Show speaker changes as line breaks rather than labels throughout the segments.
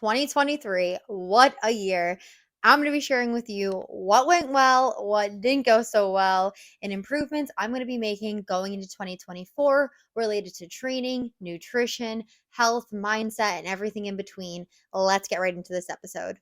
2023, what a year. I'm going to be sharing with you what went well, what didn't go so well, and improvements I'm going to be making going into 2024 related to training, nutrition, health, mindset, and everything in between. Let's get right into this episode.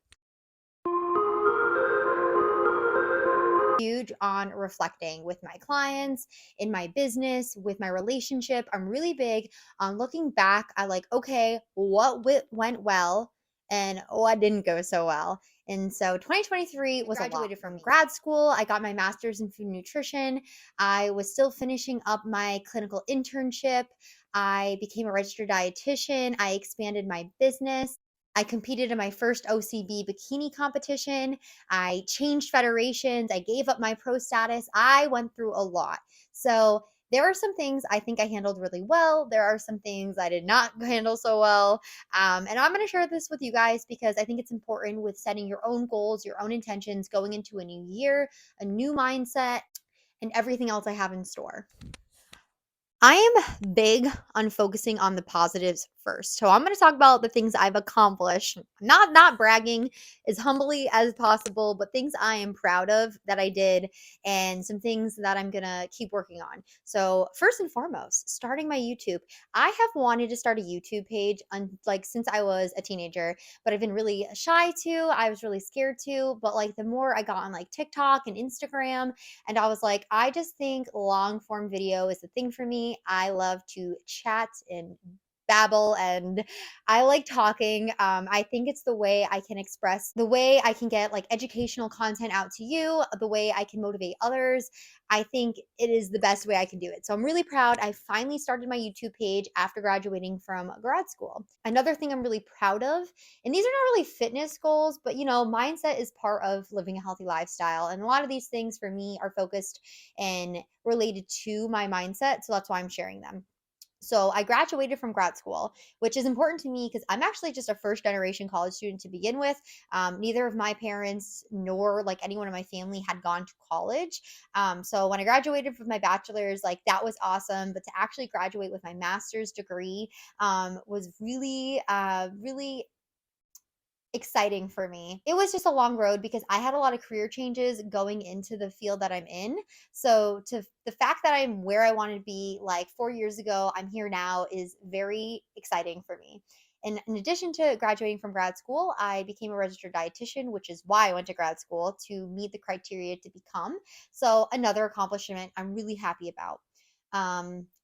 Huge on reflecting with my clients, in my business, with my relationship. I'm really big on looking back at okay, what went well and what didn't go so well. And so 2023 was graduated from grad school. I got my master's in food nutrition. I was still finishing up my clinical internship. I became a registered dietitian. I expanded my business. I competed in my first OCB bikini competition. I changed federations. I gave up my pro status. I went through a lot. So there are some things I think I handled really well. There are some things I did not handle so well. And I'm going to share this with you guys because I think it's important with setting your own goals, your own intentions going into a new year, a new mindset, and everything else I have in store. I am big on focusing on the positives first. So I'm going to talk about the things I've accomplished. Not bragging, as humbly as possible, but things I am proud of that I did and some things that I'm going to keep working on. So, first and foremost, starting my YouTube. I have wanted to start a YouTube page since I was a teenager, but I've been really shy to. I was really scared to, but the more I got on TikTok and Instagram, and I was like, I just think long form video is the thing for me. I love to chat and babble and I like talking. I think it's the way I can express, the way I can get educational content out to you, the way I can motivate others. I think it is the best way I can do it. So I'm really proud. I finally started my YouTube page after graduating from grad school. Another thing I'm really proud of, and these are not really fitness goals, but mindset is part of living a healthy lifestyle. And a lot of these things for me are focused and related to my mindset. So that's why I'm sharing them. So I graduated from grad school, which is important to me because I'm actually just a first generation college student to begin with. Neither of my parents nor anyone in my family had gone to college. So when I graduated with my bachelor's, that was awesome. But to actually graduate with my master's degree was really exciting for me. It was just a long road because I had a lot of career changes going into the field that I'm in. So to the fact that I'm where I wanted to be 4 years ago, I'm here now is very exciting for me. And in addition to graduating from grad school, I became a registered dietitian, which is why I went to grad school to meet the criteria to become. So another accomplishment I'm really happy about.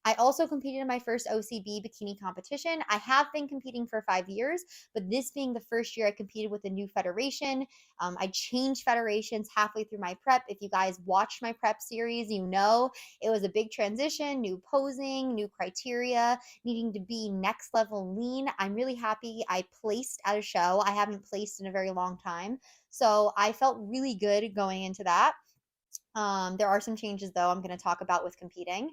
I also competed in my first OCB bikini competition. I have been competing for 5 years, but this being the first year I competed with a new federation. I changed federations halfway through my prep. If you guys watched my prep series, you know it was a big transition, new posing, new criteria, needing to be next level lean. I'm really happy I placed at a show. I haven't placed in a very long time. So I felt really good going into that. There are some changes though I'm going to talk about with competing.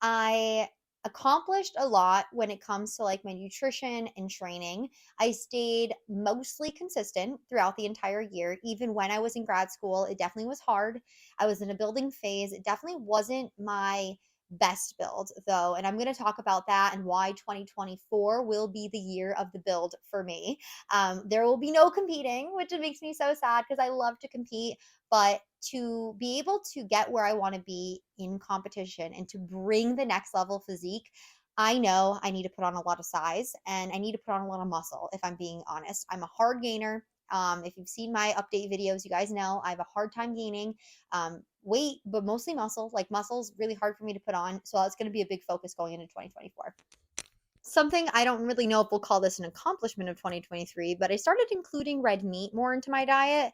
I accomplished a lot when it comes to my nutrition and training. I stayed mostly consistent throughout the entire year. Even when I was in grad school, it definitely was hard. I was in a building phase. It definitely wasn't my best build though, and I'm going to talk about that and why 2024 will be the year of the build for me. There will be no competing, which makes me so sad because I love to compete, but to be able to get where I want to be in competition and to bring the next level physique, I know I need to put on a lot of size and I need to put on a lot of muscle. If I'm being honest, I'm a hard gainer. If you've seen my update videos, you guys know I have a hard time gaining weight, but mostly muscle. Muscle's really hard for me to put on. So that's going to be a big focus going into 2024. Something I don't really know if we'll call this an accomplishment of 2023, but I started including red meat more into my diet,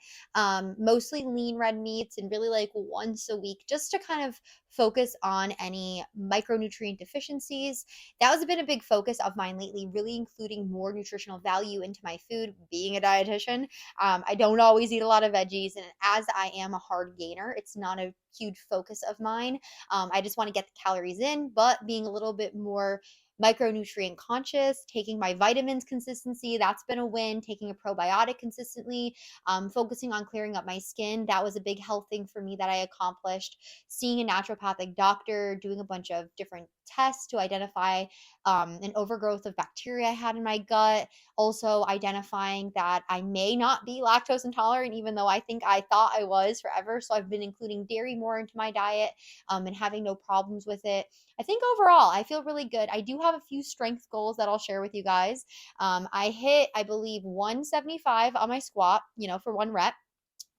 mostly lean red meats and really once a week just to kind of focus on any micronutrient deficiencies. That has been a big focus of mine lately, really including more nutritional value into my food. Being a dietitian, I don't always eat a lot of veggies, and as I am a hard gainer, it's not a huge focus of mine. I just want to get the calories in, but being a little bit more micronutrient conscious, taking my vitamins consistency. That's been a win. Taking a probiotic consistently, focusing on clearing up my skin. That was a big health thing for me that I accomplished. Seeing a naturopathic doctor, doing a bunch of different tests to identify an overgrowth of bacteria I had in my gut. Also, identifying that I may not be lactose intolerant, even though I think I thought I was forever. So I've been including dairy more into my diet and having no problems with it. I think overall, I feel really good. I do have a few strength goals that I'll share with you guys. I hit, I believe, 175 on my squat, for 1 rep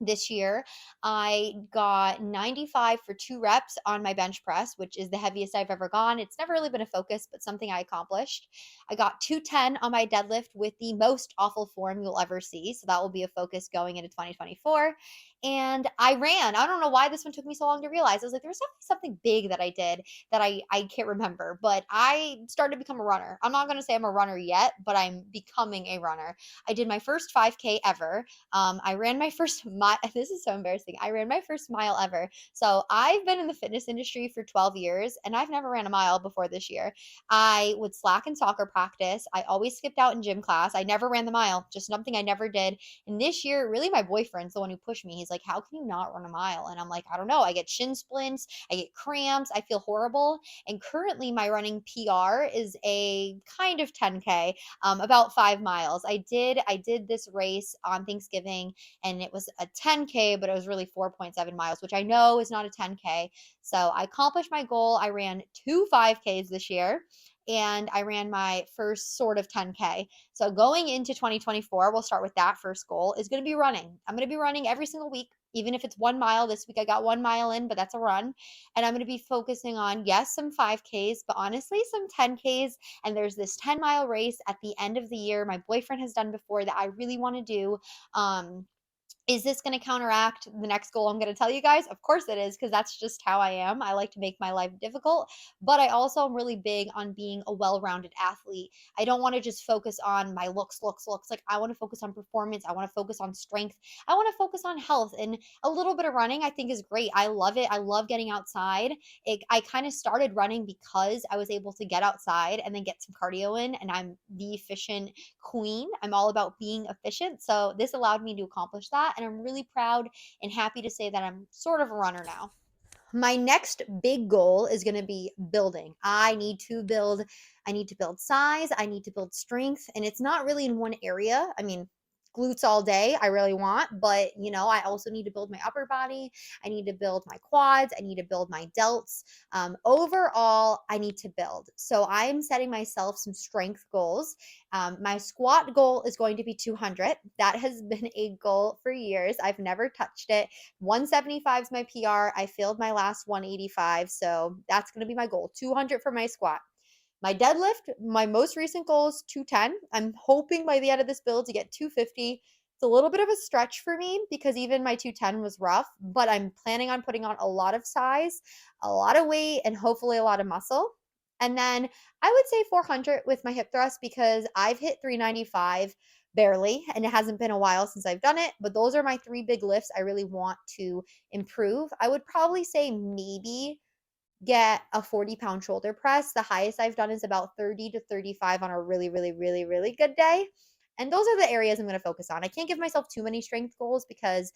this year. I got 95 for 2 reps on my bench press, which is the heaviest I've ever gone. It's never really been a focus, but something I accomplished. I got 210 on my deadlift with the most awful form you'll ever see. So that will be a focus going into 2024. And I ran. I don't know why this one took me so long to realize. I was like, there was definitely something big that I did that I can't remember, but I started to become a runner. I'm not going to say I'm a runner yet, but I'm becoming a runner. I did my first 5K ever. I ran my first mile. This is so embarrassing. I ran my first mile ever. So I've been in the fitness industry for 12 years and I've never ran a mile before this year. I would slack in soccer practice. I always skipped out in gym class. I never ran the mile, just something I never did. And this year, really, my boyfriend's the one who pushed me. He's like, how can you not run a mile? And I'm like, I don't know. I get shin splints, I get cramps, I feel horrible. And currently, my running PR is a kind of 10K, about 5 miles. I did this race on Thanksgiving and it was a 10K, but it was really 4.7 miles, which I know is not a 10K. So I accomplished my goal. I ran 2 5Ks this year and I ran my first sort of 10K. So going into 2024, we'll start with that first goal is going to be running. I'm going to be running every single week, even if it's 1 mile. This week I got 1 mile in, but that's a run. And I'm going to be focusing on, yes, some 5Ks, but honestly, some 10Ks. And there's this 10-mile race at the end of the year my boyfriend has done before that I really want to do. Is this going to counteract the next goal I'm going to tell you guys? Of course it is, because that's just how I am. I like to make my life difficult, but I also am really big on being a well-rounded athlete. I don't want to just focus on my looks. Like I want to focus on performance. I want to focus on strength. I want to focus on health, and a little bit of running I think is great. I love it. I love getting outside. I kind of started running because I was able to get outside and then get some cardio in, and I'm the efficient queen. I'm all about being efficient. So this allowed me to accomplish that. And I'm really proud and happy to say that I'm sort of a runner now. My next big goal is going to be building. I need to build size, I need to build strength, and it's not really in one area. I mean, glutes all day, I really want, but I also need to build my upper body. I need to build my quads, I need to build my delts. Overall, I need to build. So I'm setting myself some strength goals. My squat goal is going to be 200. That has been a goal for years. I've never touched it. 175 is my PR. I failed my last 185. So that's going to be my goal, 200 for my squat. My deadlift, my most recent goal is 210. I'm hoping by the end of this build to get 250. It's a little bit of a stretch for me because even my 210 was rough, but I'm planning on putting on a lot of size, a lot of weight, and hopefully a lot of muscle. And then I would say 400 with my hip thrust because I've hit 395 barely, and it hasn't been a while since I've done it. But those are my three big lifts I really want to improve. I would probably say maybe get a 40-pound shoulder press. The highest I've done is about 30 to 35 on a really, really, really, really good day. And those are the areas I'm going to focus on. I can't give myself too many strength goals because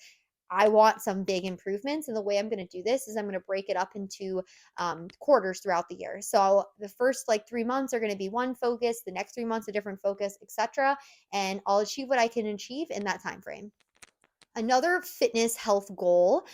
I want some big improvements. And the way I'm going to do this is I'm going to break it up into quarters throughout the year. So the first 3 months are going to be one focus, the next 3 months a different focus, etc. And I'll achieve what I can achieve in that time frame. Another fitness health goal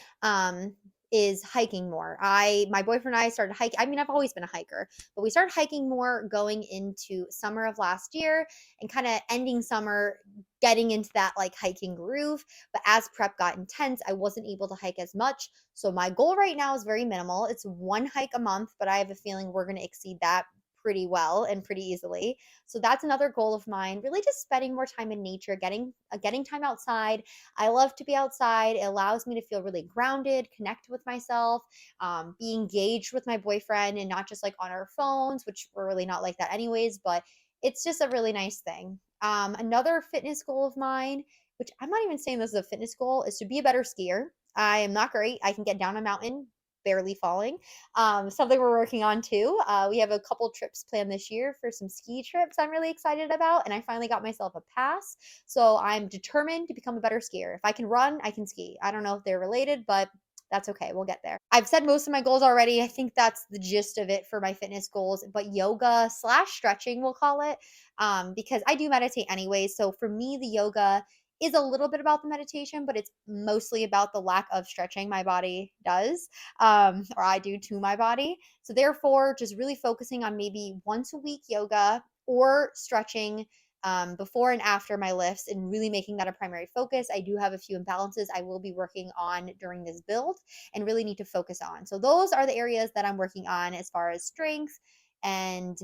is hiking more. My boyfriend and I started hiking. I mean, I've always been a hiker, but we started hiking more going into summer of last year and kind of ending summer, getting into that hiking groove. But as prep got intense, I wasn't able to hike as much. So my goal right now is very minimal. It's one hike a month, but I have a feeling we're going to exceed that pretty well and pretty easily. So that's another goal of mine, really just spending more time in nature, getting time outside. I love to be outside. It allows me to feel really grounded, connect with myself, be engaged with my boyfriend and not just on our phones, which we're really not like that anyways, but it's just a really nice thing. Another fitness goal of mine, which I'm not even saying this is a fitness goal, is to be a better skier. I am not great. I can get down a mountain barely falling. Something we're working on too. We have a couple trips planned this year for some ski trips I'm really excited about, and I finally got myself a pass. So I'm determined to become a better skier. If I can run, I can ski. I don't know if they're related, but that's okay. We'll get there. I've said most of my goals already. I think that's the gist of it for my fitness goals, but yoga slash stretching, we'll call it, because I do meditate anyway. So for me, the yoga is a little bit about the meditation, but it's mostly about the lack of stretching my body does, or I do to my body. So therefore, just really focusing on maybe once a week yoga or stretching before and after my lifts and really making that a primary focus. I do have a few imbalances I will be working on during this build and really need to focus on. So those are the areas that I'm working on as far as strength and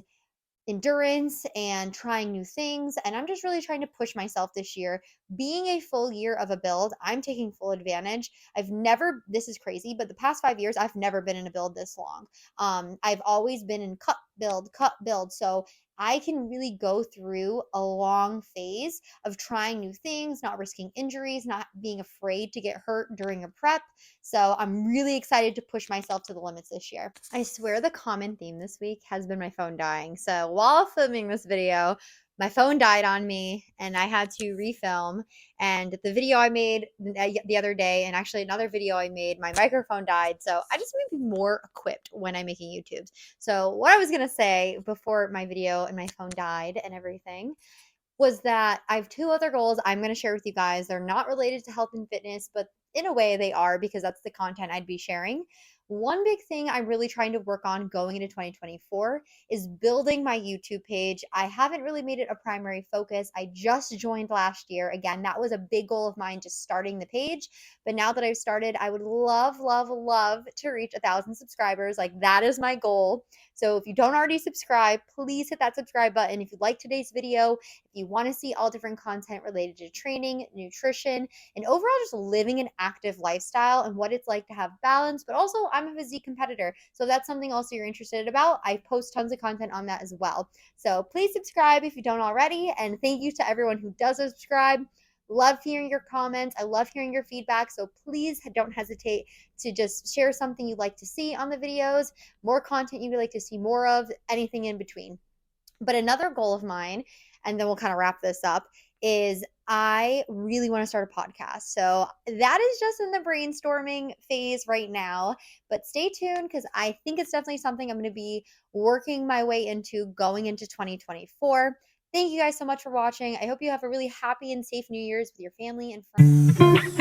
endurance and trying new things. And I'm just really trying to push myself this year. Being a full year of a build, I'm taking full advantage. I've never, this is crazy, but the past 5 years, I've never been in a build this long. I've always been in cut, build, cut, build. So I can really go through a long phase of trying new things, not risking injuries, not being afraid to get hurt during a prep. So I'm really excited to push myself to the limits this year. I swear the common theme this week has been my phone dying. So while filming this video, my phone died on me and I had to refilm. And the video I made the other day, and actually another video I made, my microphone died. So I just want to be more equipped when I'm making YouTubes. So what I was going to say before my video and my phone died and everything was that I have two other goals I'm going to share with you guys. They're not related to health and fitness, but in a way they are because that's the content I'd be sharing. One big thing I'm really trying to work on going into 2024 is building my YouTube page. I haven't really made it a primary focus. I just joined last year. Again, that was a big goal of mine, just starting the page. But now that I've started, I would love, love, love to reach 1,000 subscribers. Like that is my goal. So if you don't already subscribe, please hit that subscribe button. If you like today's video, if you want to see all different content related to training, nutrition, and overall just living an active lifestyle and what it's like to have balance, but also I'm a physique competitor. So if that's something also you're interested about, I post tons of content on that as well. So please subscribe if you don't already. And thank you to everyone who does subscribe. Love hearing your comments. I love hearing your feedback. So please don't hesitate to just share something you'd like to see on the videos, more content you'd like to see more of, anything in between. But another goal of mine, and then we'll kind of wrap this up, is I really want to start a podcast. So that is just in the brainstorming phase right now, but stay tuned because I think it's definitely something I'm going to be working my way into going into 2024. Thank you guys so much for watching. I hope you have a really happy and safe New Year's with your family and friends.